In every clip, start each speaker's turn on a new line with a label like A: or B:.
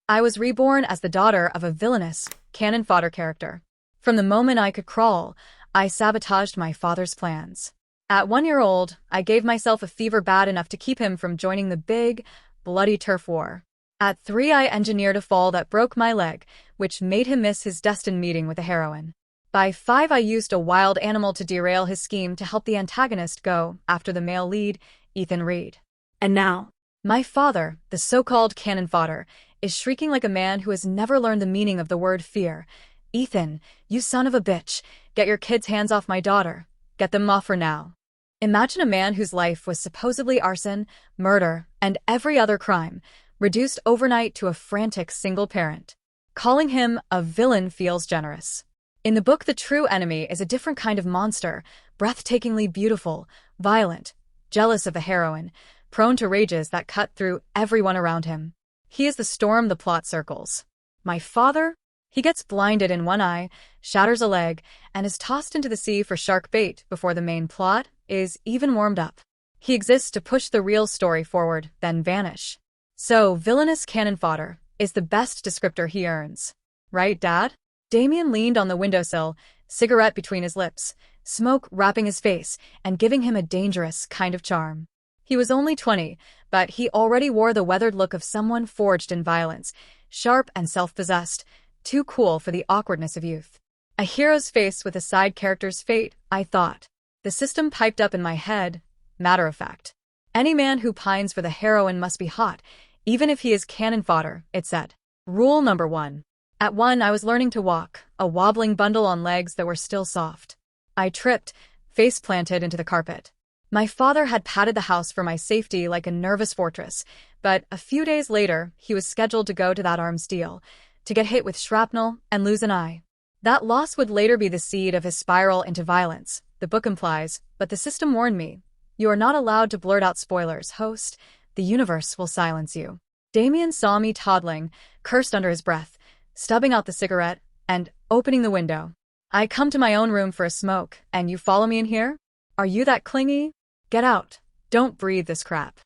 A: I was reborn as the daughter of a villainous, cannon-fodder character. From the moment I could crawl, I sabotaged my father's plans. At 1 year old, I gave myself a fever bad enough to keep him from joining the big, bloody turf war. At 3, I engineered a fall that broke my leg, which made him miss his destined meeting with a heroine. By 5, I used a wild animal to derail his scheme to help the antagonist go after the male lead, Ethan Reed. And now, my father, the so-called cannon fodder, is shrieking like a man who has never learned the meaning of the word fear. Ethan, you son of a bitch, get your kids' hands off my daughter. Get them off her now. Imagine a man whose life was supposedly arson, murder, and every other crime, reduced overnight to a frantic single parent. Calling him a villain feels generous. In the book, the true enemy is a different kind of monster, breathtakingly beautiful, violent, jealous of the heroine, prone to rages that cut through everyone around him. He is the storm the plot circles. My father? He gets blinded in one eye, shatters a leg, and is tossed into the sea for shark bait before the main plot is even warmed up. He exists to push the real story forward, then vanish. So, villainous cannon fodder is the best descriptor he earns. Right, Dad? Damien leaned on the windowsill, cigarette between his lips, smoke wrapping his face and giving him a dangerous kind of charm. He was only 20, but he already wore the weathered look of someone forged in violence, sharp and self-possessed, too cool for the awkwardness of youth. A hero's face with a side character's fate, I thought. The system piped up in my head, matter of fact. Any man who pines for the heroine must be hot, even if he is cannon fodder, it said. Rule number 1. At 1, I was learning to walk, a wobbling bundle on legs that were still soft. I tripped, face planted into the carpet. My father had padded the house for my safety like a nervous fortress, but a few days later, he was scheduled to go to that arms deal, to get hit with shrapnel and lose an eye. That loss would later be the seed of his spiral into violence, the book implies, but the system warned me. You are not allowed to blurt out spoilers, host. The universe will silence you. Damien saw me toddling, cursed under his breath, stubbing out the cigarette, and opening the window. I come to my own room for a smoke, and you follow me in here? Are you that clingy? Get out. Don't breathe this crap.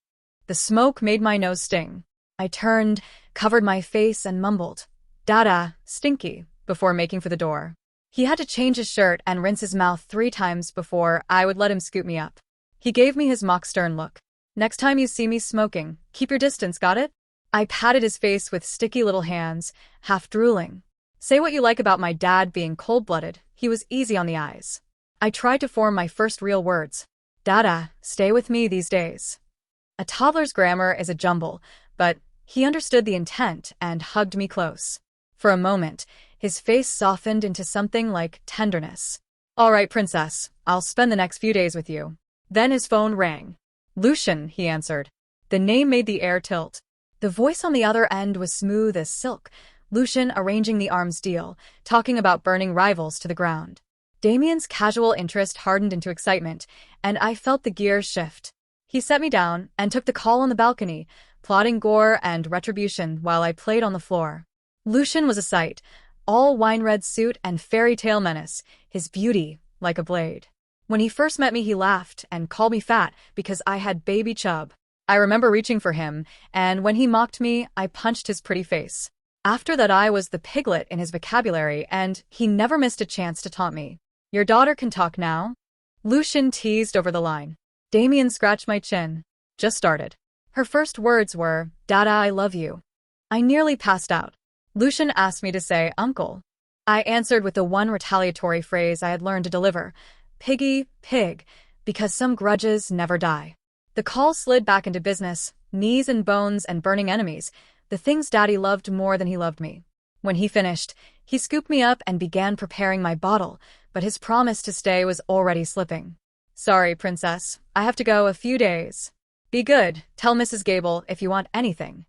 A: The smoke made my nose sting. I turned, covered my face, and mumbled, "Dada, stinky," before making for the door. He had to change his shirt and rinse his mouth 3 times before I would let him scoop me up. He gave me his mock stern look. Next time you see me smoking, keep your distance, got it? I patted his face with sticky little hands, half drooling. Say what you like about my dad being cold-blooded, he was easy on the eyes. I tried to form my first real words. Dada, stay with me these days. A toddler's grammar is a jumble, but he understood the intent and hugged me close. For a moment, his face softened into something like tenderness. All right, princess, I'll spend the next few days with you. Then his phone rang. Lucian, he answered. The name made the air tilt. The voice on the other end was smooth as silk, Lucian arranging the arms deal, talking about burning rivals to the ground. Damien's casual interest hardened into excitement, and I felt the gears shift. He set me down and took the call on the balcony, plotting gore and retribution while I played on the floor. Lucian was a sight, all wine-red suit and fairy tale menace, his beauty like a blade. When he first met me, he laughed and called me fat because I had baby chub. I remember reaching for him, and when he mocked me, I punched his pretty face. After that, I was the piglet in his vocabulary, and he never missed a chance to taunt me. Your daughter can talk now? Lucian teased over the line. Damien scratched my chin. Just started. Her first words were, Dada, I love you. I nearly passed out. Lucian asked me to say, Uncle. I answered with the one retaliatory phrase I had learned to deliver, Piggy, pig, because some grudges never die. The call slid back into business, knees and bones and burning enemies, the things Daddy loved more than he loved me. When he finished, he scooped me up and began preparing my bottle, but his promise to stay was already slipping. Sorry, princess, I have to go a few days. Be good, tell Mrs. Gable if you want anything.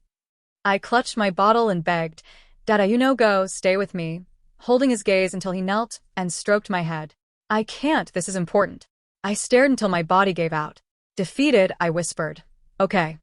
A: I clutched my bottle and begged, Dada, you know, go, stay with me, holding his gaze until he knelt and stroked my head. I can't, this is important. I stared until my body gave out. Defeated, I whispered, okay.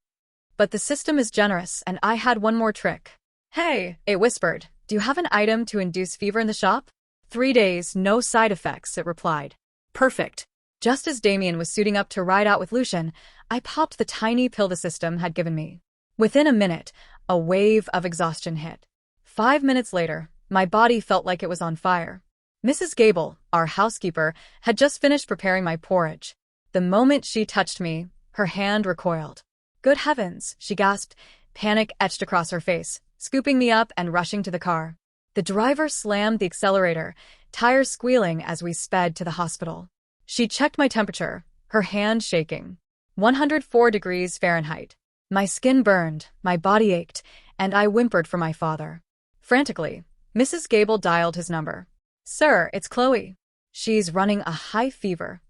A: But the system is generous, and I had one more trick. Hey, it whispered, do you have an item to induce fever in the shop? 3 days, no side effects, it replied. Perfect. Just as Damien was suiting up to ride out with Lucian, I popped the tiny pill the system had given me. Within a minute, A wave of exhaustion hit. 5 minutes later, my body felt like it was on fire. Mrs. Gable, our housekeeper, had just finished preparing my porridge. The moment she touched me, her hand recoiled. "Good heavens," she gasped, panic etched across her face, scooping me up and rushing to the car. The driver slammed the accelerator, tires squealing as we sped to the hospital. She checked my temperature, her hand shaking. 104 degrees Fahrenheit. My skin burned, my body ached, and I whimpered for my father. Frantically, Mrs. Gable dialed his number. "Sir, it's Chloe. She's running a high fever."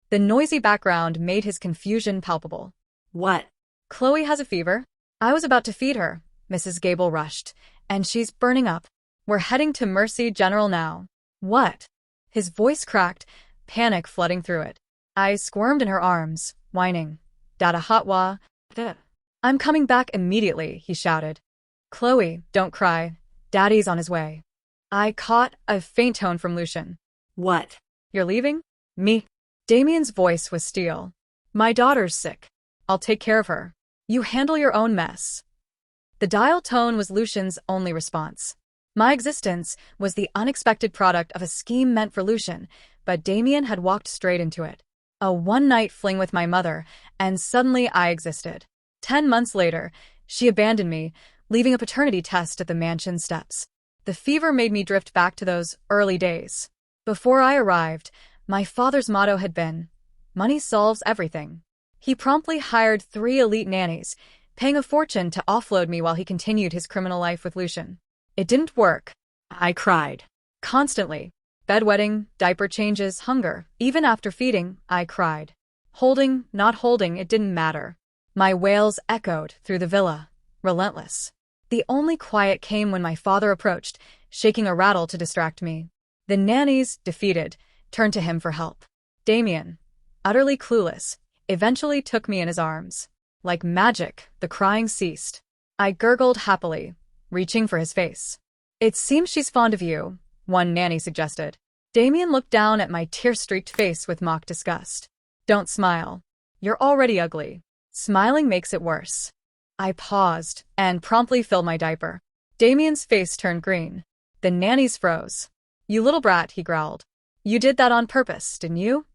A: The noisy background made his confusion palpable.
B: "What?"
A: "Chloe has a fever. I was about to feed her," Mrs. Gable rushed, "and she's burning up. We're heading to Mercy General now." "What?" His voice cracked, panic flooding through it. I squirmed in her arms, whining. "Dada hotwa. I'm coming back immediately," he shouted. "Chloe, don't cry. Daddy's on his way." I caught a faint tone from Lucian.
B: "What?"
A: "You're leaving?" "Me?" Damien's voice was steel. "My daughter's sick. I'll take care of her. You handle your own mess." The dial tone was Lucian's only response. My existence was the unexpected product of a scheme meant for Lucian, but Damien had walked straight into it. A one-night fling with my mother, and suddenly I existed. 10 months later, she abandoned me, leaving a paternity test at the mansion steps. The fever made me drift back to those early days. Before I arrived, my father's motto had been, "Money solves everything." He promptly hired 3 elite nannies, paying a fortune to offload me while he continued his criminal life with Lucian. It didn't work. I cried. Constantly. Bedwetting, diaper changes, hunger. Even after feeding, I cried. Holding, not holding, it didn't matter. My wails echoed through the villa, relentless. The only quiet came when my father approached, shaking a rattle to distract me. The nannies, defeated, turned to him for help. Damien, utterly clueless, eventually took me in his arms. Like magic, the crying ceased. I gurgled happily, reaching for his face. "It seems she's fond of you," one nanny suggested. Damien looked down at my tear-streaked face with mock disgust. "Don't smile. You're already ugly. Smiling makes it worse." I paused and promptly filled my diaper. Damien's face turned green. The nannies froze. "You little brat," he growled. "You did that on purpose, didn't you?"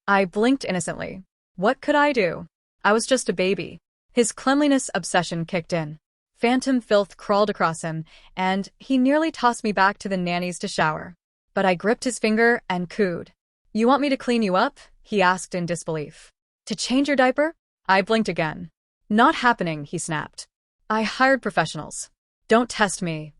A: I blinked innocently. What could I do? I was just a baby. His cleanliness obsession kicked in. Phantom filth crawled across him, and he nearly tossed me back to the nannies to shower. But I gripped his finger and cooed. "You want me to clean you up?" he asked in disbelief. "To change your diaper?" I blinked again. "Not happening," he snapped. "I hired professionals. Don't test me."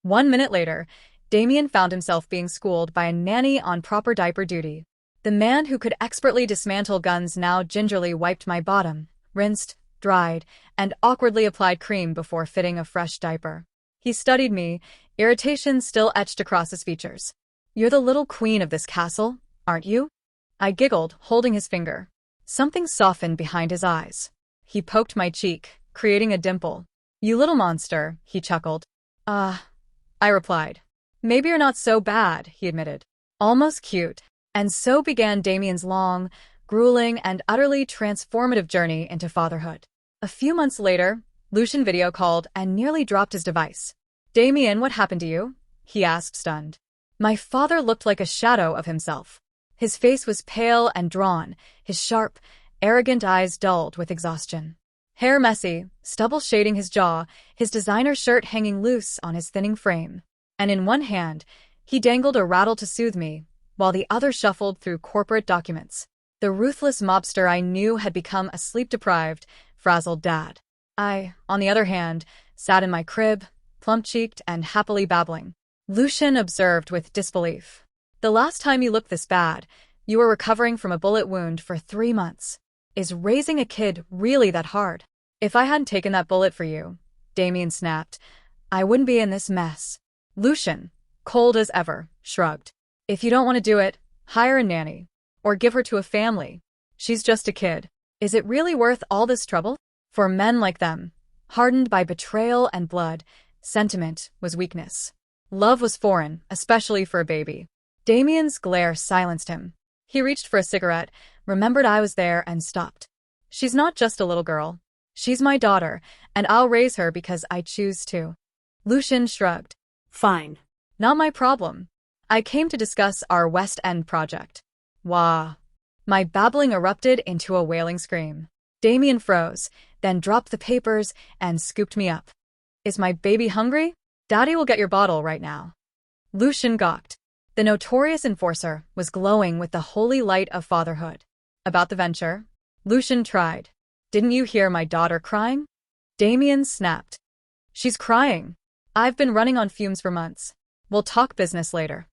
A: 1 minute later, Damien found himself being schooled by a nanny on proper diaper duty. The man who could expertly dismantle guns now gingerly wiped my bottom, rinsed, dried, and awkwardly applied cream before fitting a fresh diaper. He studied me, irritation still etched across his features. "You're the little queen of this castle, aren't you?" I giggled, holding his finger. Something softened behind his eyes. He poked my cheek, creating a dimple. "You little monster," he chuckled. I replied. "Maybe you're not so bad," he admitted. "Almost cute." And so began Damien's long, grueling, and utterly transformative journey into fatherhood. A few months later, Lucian video called and nearly dropped his device. "Damien, what happened to you?" he asked, stunned. My father looked like a shadow of himself. His face was pale and drawn, his sharp, arrogant eyes dulled with exhaustion. Hair messy, stubble shading his jaw, his designer shirt hanging loose on his thinning frame. And in one hand, he dangled a rattle to soothe me, while the other shuffled through corporate documents. The ruthless mobster I knew had become a sleep-deprived, frazzled dad. I, on the other hand, sat in my crib, plump-cheeked and happily babbling. Lucian observed with disbelief. "The last time you looked this bad, you were recovering from a bullet wound for 3 months. Is raising a kid really that hard?" "If I hadn't taken that bullet for you," Damien snapped, "I wouldn't be in this mess." Lucian, cold as ever, shrugged. "If you don't want to do it, hire a nanny. Or give her to a family. She's just a kid. Is it really worth all this trouble?" For men like them, hardened by betrayal and blood, sentiment was weakness. Love was foreign, especially for a baby. Damien's glare silenced him. He reached for a cigarette, remembered I was there, and stopped. "She's not just a little girl. She's my daughter, and I'll raise her because I choose to. Lucian shrugged.
B: Fine.
A: Not my problem. I came to discuss our West End project. Wah. My babbling erupted into a wailing scream. Damien froze, then dropped the papers and scooped me up. Is my baby hungry? Daddy will get your bottle right now. Lucian gawked. The notorious enforcer was glowing with the holy light of fatherhood. About the venture? Lucian tried. Didn't you hear my daughter crying? Damien snapped. She's crying. I've been running on fumes for months. We'll talk business later.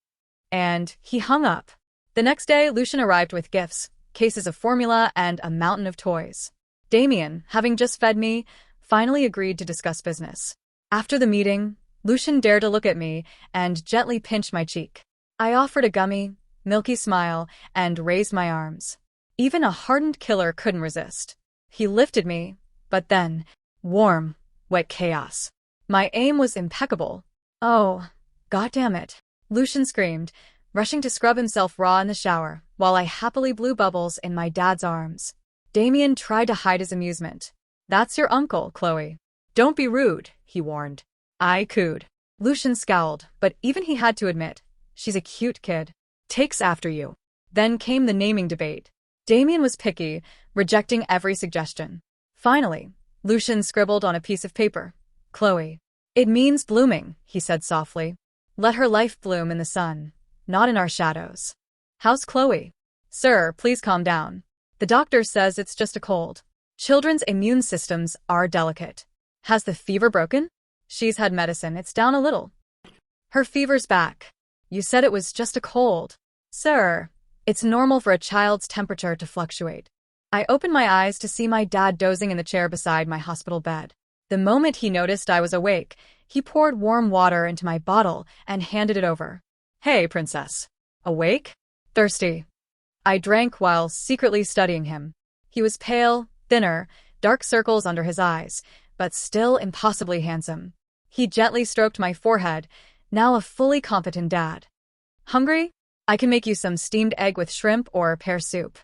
A: And he hung up. The next day, Lucian arrived with gifts, cases of formula, and a mountain of toys. Damien, having just fed me, finally agreed to discuss business. After the meeting, Lucian dared to look at me and gently pinch my cheek. I offered a gummy, milky smile and raised my arms. Even a hardened killer couldn't resist. He lifted me, but then, warm, wet chaos. My aim was impeccable. Oh, goddammit, Lucian screamed, rushing to scrub himself raw in the shower, while I happily blew bubbles in my dad's arms. Damien tried to hide his amusement. That's your uncle, Chloe. Don't be rude, he warned. I cooed. Lucian scowled, but even he had to admit, she's a cute kid. Takes after you. Then came the naming debate. Damien was picky, rejecting every suggestion. Finally, Lucian scribbled on a piece of paper. Chloe. It means blooming, he said softly. Let her life bloom in the sun, not in our shadows. How's Chloe? Sir, please calm down. The doctor says it's just a cold. Children's immune systems are delicate. Has the fever broken? She's had medicine, it's down a little. Her fever's back. You said it was just a cold. Sir, it's normal for a child's temperature to fluctuate. I opened my eyes to see my dad dozing in the chair beside my hospital bed. The moment he noticed I was awake, he poured warm water into my bottle and handed it over. Hey, princess. Awake? Thirsty. I drank while secretly studying him. He was pale, thinner, dark circles under his eyes, but still impossibly handsome. He gently stroked my forehead, now a fully competent dad. Hungry? I can make you some steamed egg with shrimp or pear soup.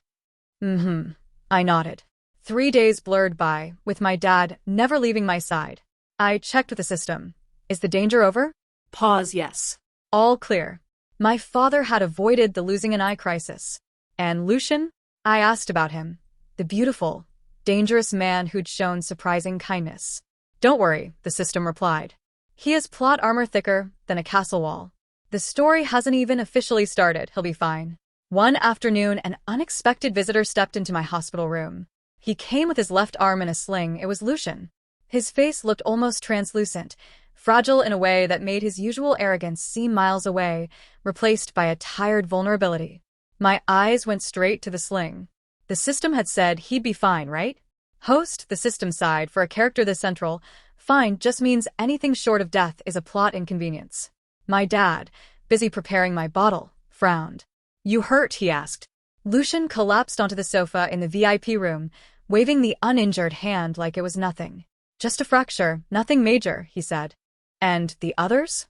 A: I nodded. 3 days blurred by, with my dad never leaving my side. I checked with the system. Is the danger over?
B: Pause, yes.
A: All clear. My father had avoided the losing an eye crisis. And Lucian? I asked about him. The beautiful, dangerous man who'd shown surprising kindness. Don't worry, the system replied. He has plot armor thicker than a castle wall. The story hasn't even officially started, he'll be fine. One afternoon, an unexpected visitor stepped into my hospital room. He came with his left arm in a sling. It was Lucian. His face looked almost translucent, fragile in a way that made his usual arrogance seem miles away, replaced by a tired vulnerability. My eyes went straight to the sling. The system had said he'd be fine, right? Host, the system sighed, for a character this central, fine just means anything short of death is a plot inconvenience. My dad, busy preparing my bottle, frowned. You hurt? He asked. Lucian collapsed onto the sofa in the VIP room, waving the uninjured hand like it was nothing. Just a fracture, nothing major, he said. And the others?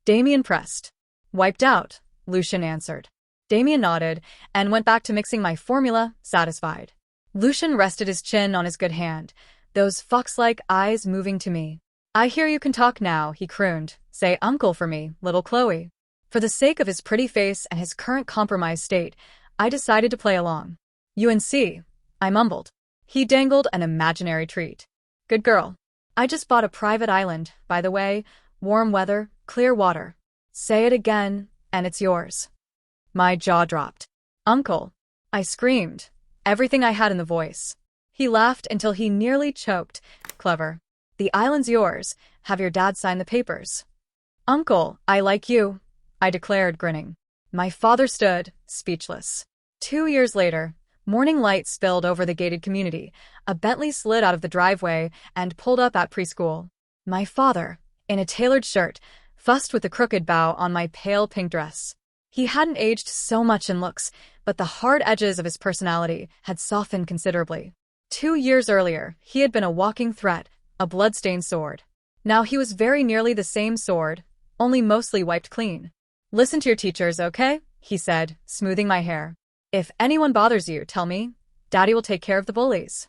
A: Damien pressed. Wiped out, Lucian answered. Damien nodded and went back to mixing my formula, satisfied. Lucian rested his chin on his good hand, those fox-like eyes moving to me. I hear you can talk now, he crooned. Say uncle for me, little Chloe. For the sake of his pretty face and his current compromised state, I decided to play along. UNC, I mumbled. He dangled an imaginary treat. Good girl. I just bought a private island, by the way, warm weather, clear water. Say it again, and it's yours. My jaw dropped. Uncle, I screamed, everything I had in the voice. He laughed until he nearly choked. Clever. The island's yours. Have your dad sign the papers. Uncle, I like you, I declared, grinning. My father stood, speechless. 2 years later, morning light spilled over the gated community. A Bentley slid out of the driveway and pulled up at preschool. My father, in a tailored shirt, fussed with the crooked bow on my pale pink dress. He hadn't aged so much in looks, but the hard edges of his personality had softened considerably. 2 years earlier, he had been a walking threat, a blood-stained sword. Now he was very nearly the same sword, only mostly wiped clean. Listen to your teachers, okay? He said, smoothing my hair. If anyone bothers you, tell me. Daddy will take care of the bullies.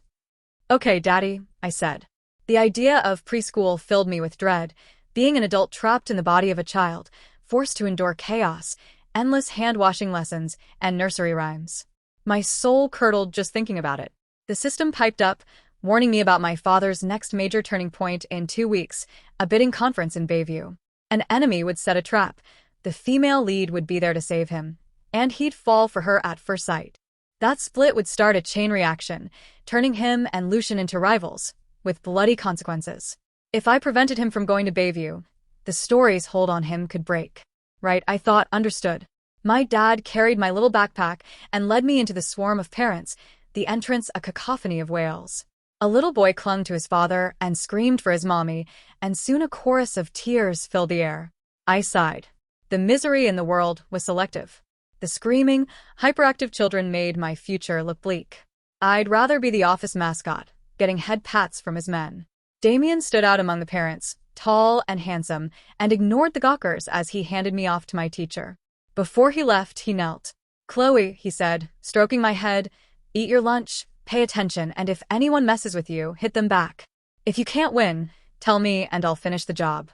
A: Okay, Daddy, I said. The idea of preschool filled me with dread, being an adult trapped in the body of a child, forced to endure chaos, endless hand-washing lessons, and nursery rhymes. My soul curdled just thinking about it. The system piped up, warning me about my father's next major turning point in 2 weeks, a bidding conference in Bayview. An enemy would set a trap. The female lead would be there to save him, and he'd fall for her at first sight. That split would start a chain reaction, turning him and Lucian into rivals, with bloody consequences. If I prevented him from going to Bayview, the story's hold on him could break. Right, I thought, understood. My dad carried my little backpack and led me into the swarm of parents, the entrance a cacophony of wails. A little boy clung to his father and screamed for his mommy, and soon a chorus of tears filled the air. I sighed. The misery in the world was selective. The screaming, hyperactive children made my future look bleak. I'd rather be the office mascot, getting head pats from his men. Damien stood out among the parents, tall and handsome, and ignored the gawkers as he handed me off to my teacher. Before he left, he knelt. "Chloe," he said, stroking my head, "eat your lunch, pay attention, and if anyone messes with you, hit them back. If you can't win, tell me and I'll finish the job."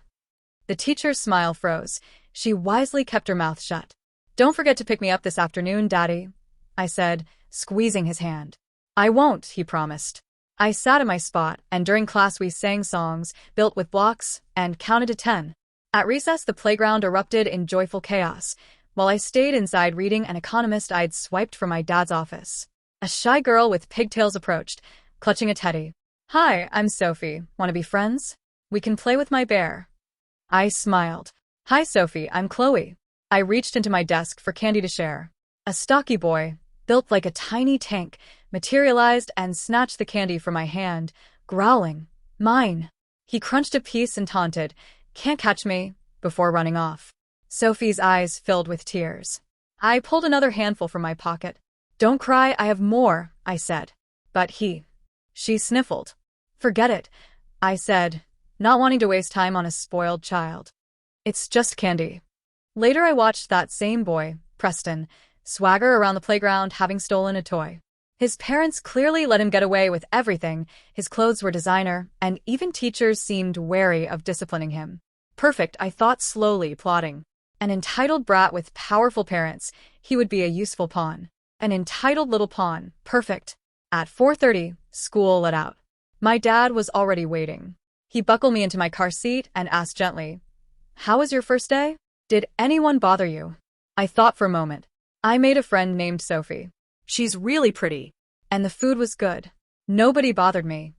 A: The teacher's smile froze. She wisely kept her mouth shut. "Don't forget to pick me up this afternoon, Daddy," I said, squeezing his hand. "I won't," he promised. I sat at my spot, and during class we sang songs, built with blocks, and counted to 10. At recess, the playground erupted in joyful chaos, while I stayed inside reading an economist I'd swiped from my dad's office. A shy girl with pigtails approached, clutching a teddy. "Hi, I'm Sophie. Want to be friends? We can play with my bear." I smiled. "Hi, Sophie, I'm Chloe." I reached into my desk for candy to share. A stocky boy, built like a tiny tank, materialized and snatched the candy from my hand, growling, "Mine." He crunched a piece and taunted, "Can't catch me," before running off. Sophie's eyes filled with tears. I pulled another handful from my pocket. "Don't cry, I have more," I said. "But she sniffled. "Forget it," I said, not wanting to waste time on a spoiled child. "It's just candy." Later I watched that same boy, Preston, swagger around the playground having stolen a toy. His parents clearly let him get away with everything, his clothes were designer, and even teachers seemed wary of disciplining him. Perfect, I thought slowly, plotting. An entitled brat with powerful parents, he would be a useful pawn. An entitled little pawn, perfect. At 4:30, school let out. My dad was already waiting. He buckled me into my car seat and asked gently, "How was your first day? Did anyone bother you?" I thought for a moment. I made a friend named Sophie.
B: She's really pretty.
A: And the food was good. Nobody bothered me.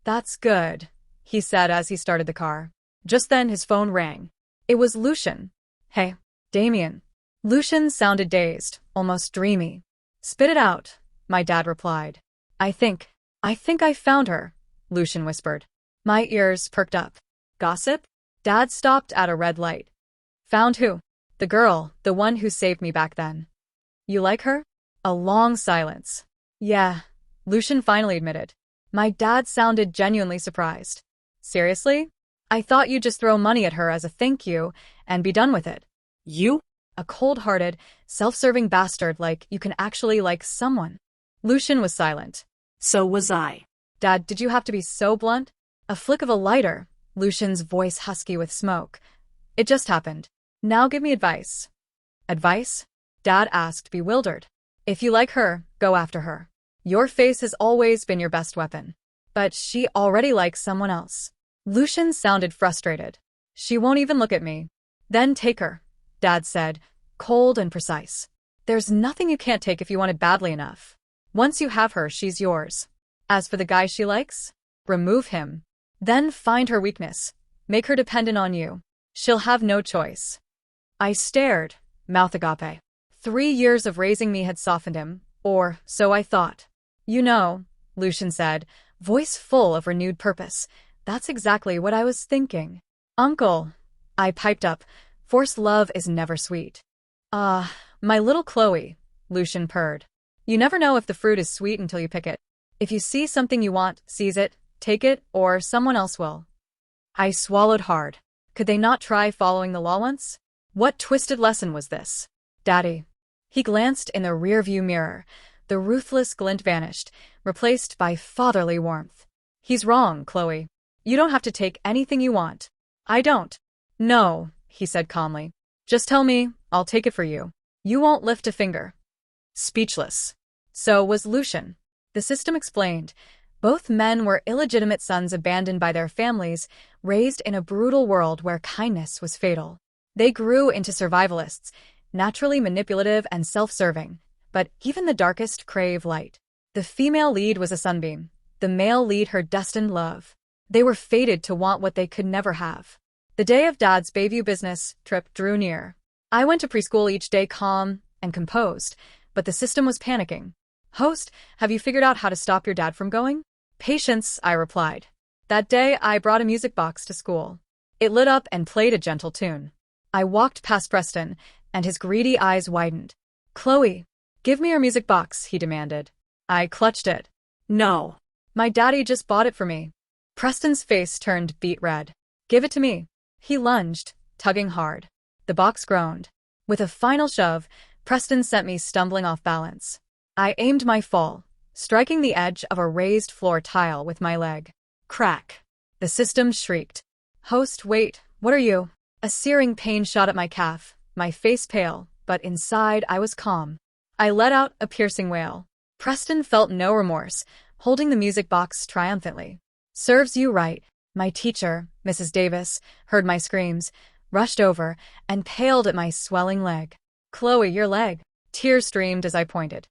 A: "That's good," he said as he started the car. Just then his phone rang. It was Lucian. "Hey, Damien." Lucian sounded dazed, almost dreamy. "Spit it out," my dad replied. I think I found her," Lucian whispered. My ears perked up. "Gossip?" Dad stopped at a red light. "Found who?" "The girl, the one who saved me back then." "You like her?" A long silence. "Yeah," Lucian finally admitted. My dad sounded genuinely surprised. "Seriously? I thought you'd just throw money at her as a thank you and be done with it."
B: You?
A: A cold-hearted, self-serving bastard like you can actually like someone. Lucian was silent.
B: So was I.
A: "Dad, did you have to be so blunt?" A flick of a lighter, Lucian's voice husky with smoke. "It just happened. Now give me advice." "Advice?" Dad asked, bewildered. "If you like her, go after her. Your face has always been your best weapon." "But she already likes someone else." Lucian sounded frustrated. "She won't even look at me." "Then take her," Dad said, cold and precise. "There's nothing you can't take if you want it badly enough. Once you have her, she's yours. As for the guy she likes, remove him. Then find her weakness. Make her dependent on you. She'll have no choice." I stared, mouth agape. 3 years of raising me had softened him, or so I thought. "You know," Lucian said, voice full of renewed purpose, "that's exactly what I was thinking." "Uncle," I piped up, "forced love is never sweet." My little Chloe," Lucian purred. "You never know if the fruit is sweet until you pick it. If you see something you want, seize it, take it, or someone else will." I swallowed hard. Could they not try following the law once? What twisted lesson was this? "Daddy." He glanced in the rearview mirror. The ruthless glint vanished, replaced by fatherly warmth. He's wrong, Chloe. You don't have to take anything you want. I don't. No, he said calmly. Just tell me, I'll take it for you. You won't lift a finger. Speechless. So was Lucian. The system explained. Both men were illegitimate sons abandoned by their families, raised in a brutal world where kindness was fatal. They grew into survivalists, naturally manipulative and self-serving, but even the darkest crave light. The female lead was a sunbeam, the male lead her destined love. They were fated to want what they could never have. The day of Dad's Bayview business trip drew near. I went to preschool each day calm and composed, but the system was panicking. Host, have you figured out how to stop your dad from going? Patience, I replied. That day, I brought a music box to school. It lit up and played a gentle tune. I walked past Preston, and his greedy eyes widened. Chloe, give me your music box, he demanded. I clutched it.
B: No.
A: My daddy just bought it for me. Preston's face turned beet red. Give it to me. He lunged, tugging hard. The box groaned. With a final shove, Preston sent me stumbling off balance. I aimed my fall, striking the edge of a raised floor tile with my leg. Crack. The system shrieked. Host, wait, what are you? A searing pain shot at my calf, my face pale, but inside I was calm. I let out a piercing wail. Preston felt no remorse, holding the music box triumphantly. Serves you right. My teacher, Mrs. Davis, heard my screams, rushed over, and paled at my swelling leg. Chloe, your leg. Tears streamed as I pointed.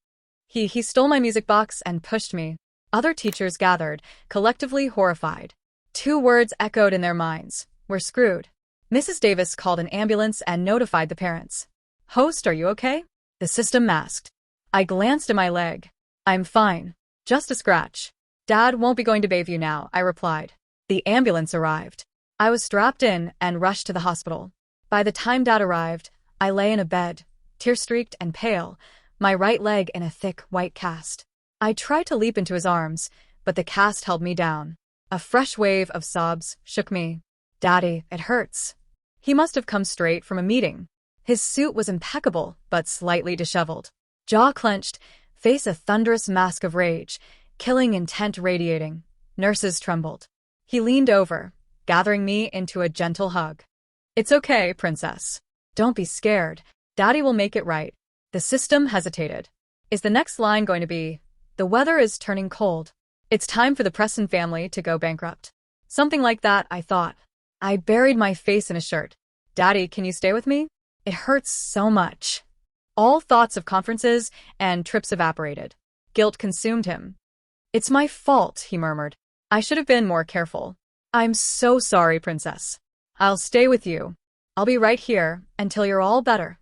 A: He stole my music box and pushed me. Other teachers gathered, collectively horrified. Two words echoed in their minds. We're screwed. Mrs. Davis called an ambulance and notified the parents. Host, are you okay? The system masked. I glanced at my leg. I'm fine. Just a scratch. Dad won't be going to Bayview now, I replied. The ambulance arrived. I was strapped in and rushed to the hospital. By the time Dad arrived, I lay in a bed, tear-streaked and pale, my right leg in a thick white cast. I tried to leap into his arms, but the cast held me down. A fresh wave of sobs shook me. Daddy, it hurts. He must have come straight from a meeting. His suit was impeccable, but slightly disheveled. Jaw clenched, face a thunderous mask of rage, killing intent radiating. Nurses trembled. He leaned over, gathering me into a gentle hug. It's okay, princess. Don't be scared. Daddy will make it right. The system hesitated. Is the next line going to be, the weather is turning cold. It's time for the Preston family to go bankrupt. Something like that, I thought. I buried my face in a shirt. Daddy, can you stay with me? It hurts so much. All thoughts of conferences and trips evaporated. Guilt consumed him. It's my fault, he murmured. I should have been more careful. I'm so sorry, princess. I'll stay with you. I'll be right here until you're all better.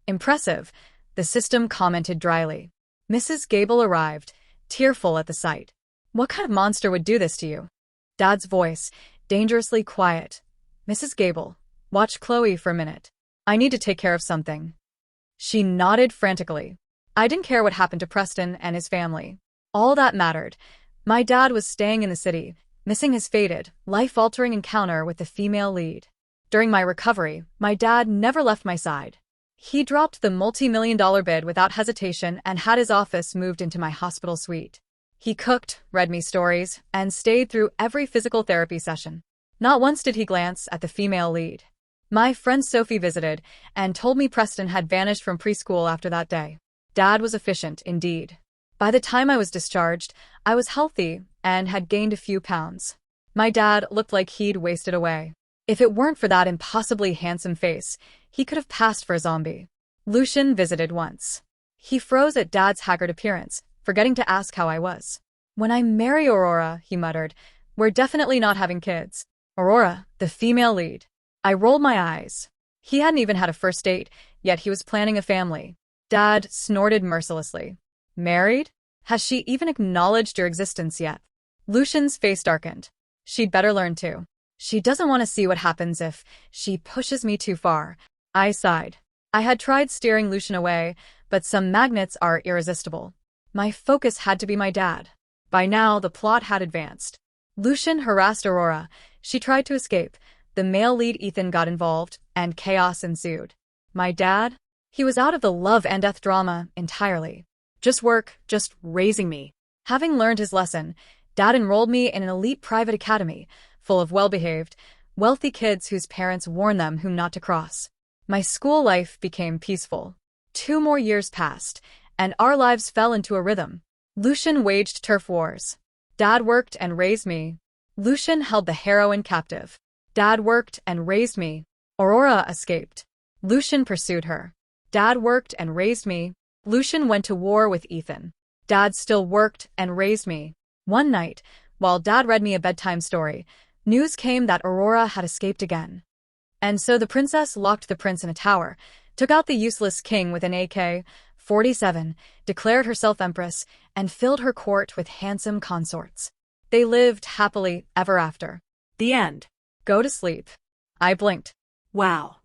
A: Impressive, the system commented dryly. Mrs. Gable arrived, tearful at the sight. What kind of monster would do this to you? Dad's voice, dangerously quiet. Mrs. Gable, watch Chloe for a minute. I need to take care of something. She nodded frantically. I didn't care what happened to Preston and his family. All that mattered. My dad was staying in the city, missing his fated, life-altering encounter with the female lead. During my recovery, my dad never left my side. He dropped the multi-million-dollar bid without hesitation and had his office moved into my hospital suite. He cooked, read me stories, and stayed through every physical therapy session. Not once did he glance at the female lead. My friend Sophie visited and told me Preston had vanished from preschool after that day. Dad was efficient, indeed. By the time I was discharged, I was healthy and had gained a few pounds. My dad looked like he'd wasted away. If it weren't for that impossibly handsome face, he could have passed for a zombie. Lucian visited once. He froze at Dad's haggard appearance, forgetting to ask how I was. When I marry Aurora, he muttered, we're definitely not having kids. Aurora, the female lead. I rolled my eyes. He hadn't even had a first date, yet he was planning a family. Dad snorted mercilessly. Married? Has she even acknowledged your existence yet? Lucian's face darkened. She'd better learn to. She doesn't want to see what happens if she pushes me too far. I sighed. I had tried steering Lucian away, but some magnets are irresistible. My focus had to be my dad. By now, the plot had advanced. Lucian harassed Aurora. She tried to escape. The male lead Ethan got involved, and chaos ensued. My dad? He was out of the love and death drama entirely. Just work, just raising me. Having learned his lesson, Dad enrolled me in an elite private academy, full of well-behaved, wealthy kids whose parents warned them whom not to cross. My school life became peaceful. 2 more years passed, and our lives fell into a rhythm. Lucian waged turf wars. Dad worked and raised me. Lucian held the heroine captive. Dad worked and raised me. Aurora escaped. Lucian pursued her. Dad worked and raised me. Lucian went to war with Ethan. Dad still worked and raised me. One night, while Dad read me a bedtime story, news came that Aurora had escaped again. And so the princess locked the prince in a tower, took out the useless king with an AK-47, declared herself empress, and filled her court with handsome consorts. They lived happily ever after.
B: The end.
A: Go to sleep. I blinked.
B: Wow.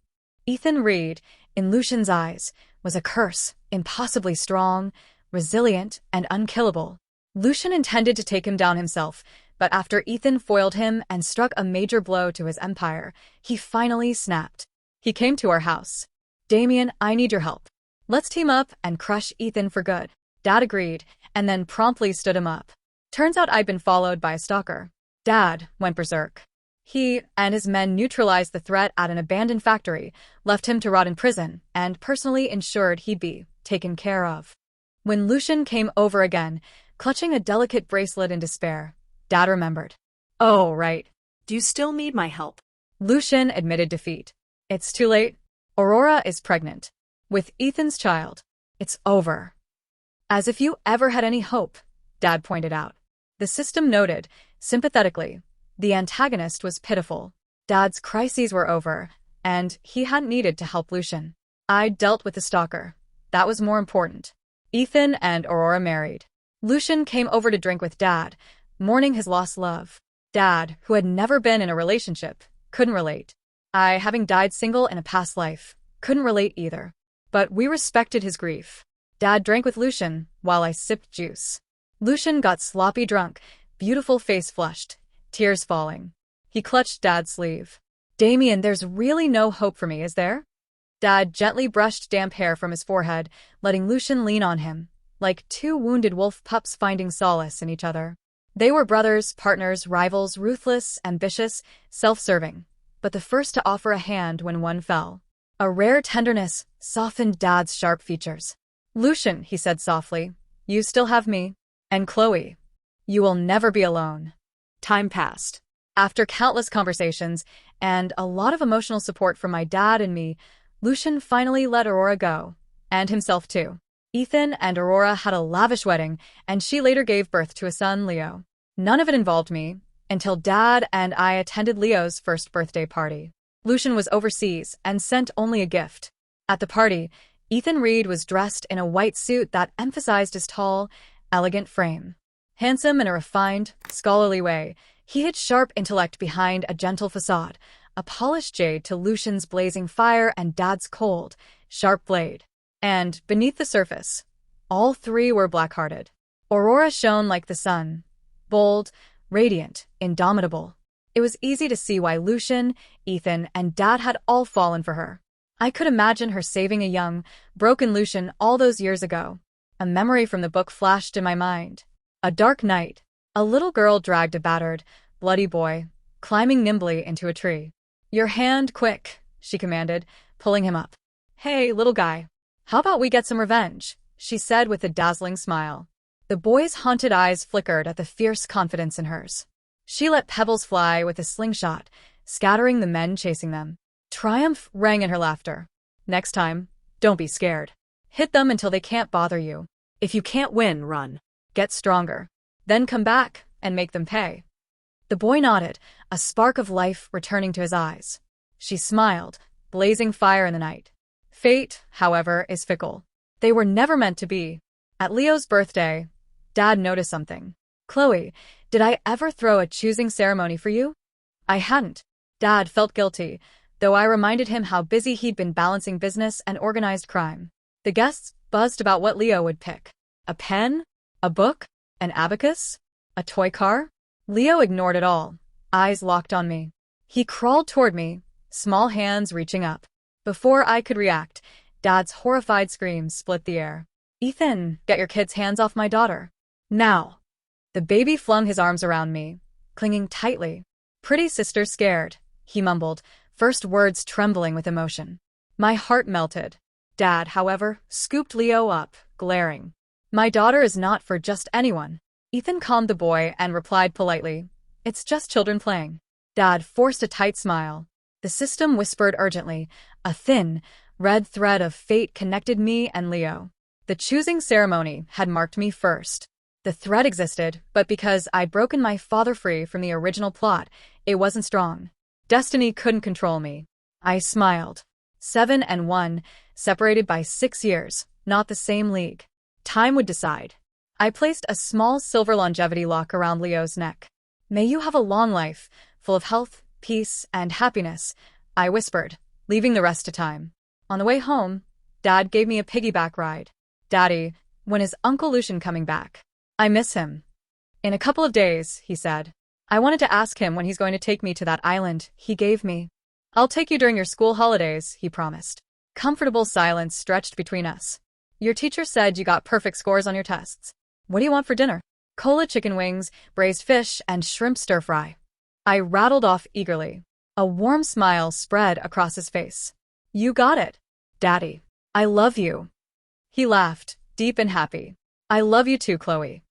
A: Ethan Reed, in Lucian's eyes, was a curse, impossibly strong, resilient, and unkillable. Lucian intended to take him down himself, but after Ethan foiled him and struck a major blow to his empire, he finally snapped. He came to our house. Damien, I need your help. Let's team up and crush Ethan for good. Dad agreed, and then promptly stood him up. Turns out I'd been followed by a stalker. Dad went berserk. He and his men neutralized the threat at an abandoned factory, left him to rot in prison, and personally ensured he'd be taken care of. When Lucian came over again, clutching a delicate bracelet in despair, Dad remembered. Oh, right.
B: Do you still need my help?
A: Lucian admitted defeat. It's too late. Aurora is pregnant. With Ethan's child. It's over. As if you ever had any hope, Dad pointed out. The system noted, sympathetically. The antagonist was pitiful. Dad's crises were over, and he hadn't needed to help Lucian. I dealt with the stalker. That was more important. Ethan and Aurora married. Lucian came over to drink with Dad, mourning his lost love. Dad, who had never been in a relationship, couldn't relate. I, having died single in a past life, couldn't relate either. But we respected his grief. Dad drank with Lucian, while I sipped juice. Lucian got sloppy drunk, beautiful face flushed, tears falling. He clutched Dad's sleeve. Damien, there's really no hope for me, is there? Dad gently brushed damp hair from his forehead, letting Lucian lean on him, like 2 wounded wolf pups finding solace in each other. They were brothers, partners, rivals, ruthless, ambitious, self-serving, but the first to offer a hand when one fell. A rare tenderness softened Dad's sharp features. Lucian, he said softly, you still have me. And Chloe, you will never be alone.
B: Time passed.
A: After countless conversations and a lot of emotional support from my dad and me, Lucian finally let Aurora go, and himself too. Ethan and Aurora had a lavish wedding, and she later gave birth to a son, Leo. None of it involved me, until Dad and I attended Leo's first birthday party. Lucian was overseas and sent only a gift. At the party, Ethan Reed was dressed in a white suit that emphasized his tall, elegant frame. Handsome in a refined, scholarly way, he hid sharp intellect behind a gentle facade, a polished jade to Lucian's blazing fire and Dad's cold, sharp blade. And, beneath the surface, all 3 were black-hearted. Aurora shone like the sun, bold, radiant, indomitable. It was easy to see why Lucian, Ethan, and Dad had all fallen for her. I could imagine her saving a young, broken Lucian all those years ago. A memory from the book flashed in my mind. A dark night. A little girl dragged a battered, bloody boy, climbing nimbly into a tree. Your hand, quick, she commanded, pulling him up. Hey, little guy. How about we get some revenge? She said with a dazzling smile. The boy's haunted eyes flickered at the fierce confidence in hers. She let pebbles fly with a slingshot, scattering the men chasing them. Triumph rang in her laughter. Next time, don't be scared. Hit them until they can't bother you. If you can't win, run. Get stronger. Then come back and make them pay. The boy nodded, a spark of life returning to his eyes. She smiled, blazing fire in the night. Fate, however, is fickle. They were never meant to be. At Leo's birthday, Dad noticed something. Chloe, did I ever throw a choosing ceremony for you? I hadn't. Dad felt guilty, though I reminded him how busy he'd been balancing business and organized crime. The guests buzzed about what Leo would pick. A pen? A book? An abacus? A toy car? Leo ignored it all, eyes locked on me. He crawled toward me, small hands reaching up. Before I could react, Dad's horrified screams split the air. Ethan, get your kid's hands off my daughter. Now. The baby flung his arms around me, clinging tightly. Pretty sister scared, he mumbled, first words trembling with emotion. My heart melted. Dad, however, scooped Leo up, glaring. My daughter is not for just anyone. Ethan calmed the boy and replied politely, it's just children playing. Dad forced a tight smile. The system whispered urgently. A thin, red thread of fate connected me and Leo. The choosing ceremony had marked me first. The thread existed, but because I'd broken my father free from the original plot, it wasn't strong. Destiny couldn't control me. I smiled. 7 and 1, separated by 6 years, not the same league. Time would decide. I placed a small silver longevity lock around Leo's neck. May you have a long life, full of health, peace, and happiness, I whispered, leaving the rest to time. On the way home, Dad gave me a piggyback ride. Daddy, when is Uncle Lucian coming back? I miss him. In a couple of days, he said. I wanted to ask him when he's going to take me to that island he gave me. I'll take you during your school holidays, he promised. Comfortable silence stretched between us. Your teacher said you got perfect scores on your tests. What do you want for dinner? Cola chicken wings, braised fish, and shrimp stir-fry. I rattled off eagerly. A warm smile spread across his face. You got it, Daddy. I love you. He laughed, deep and happy. I love you too, Chloe.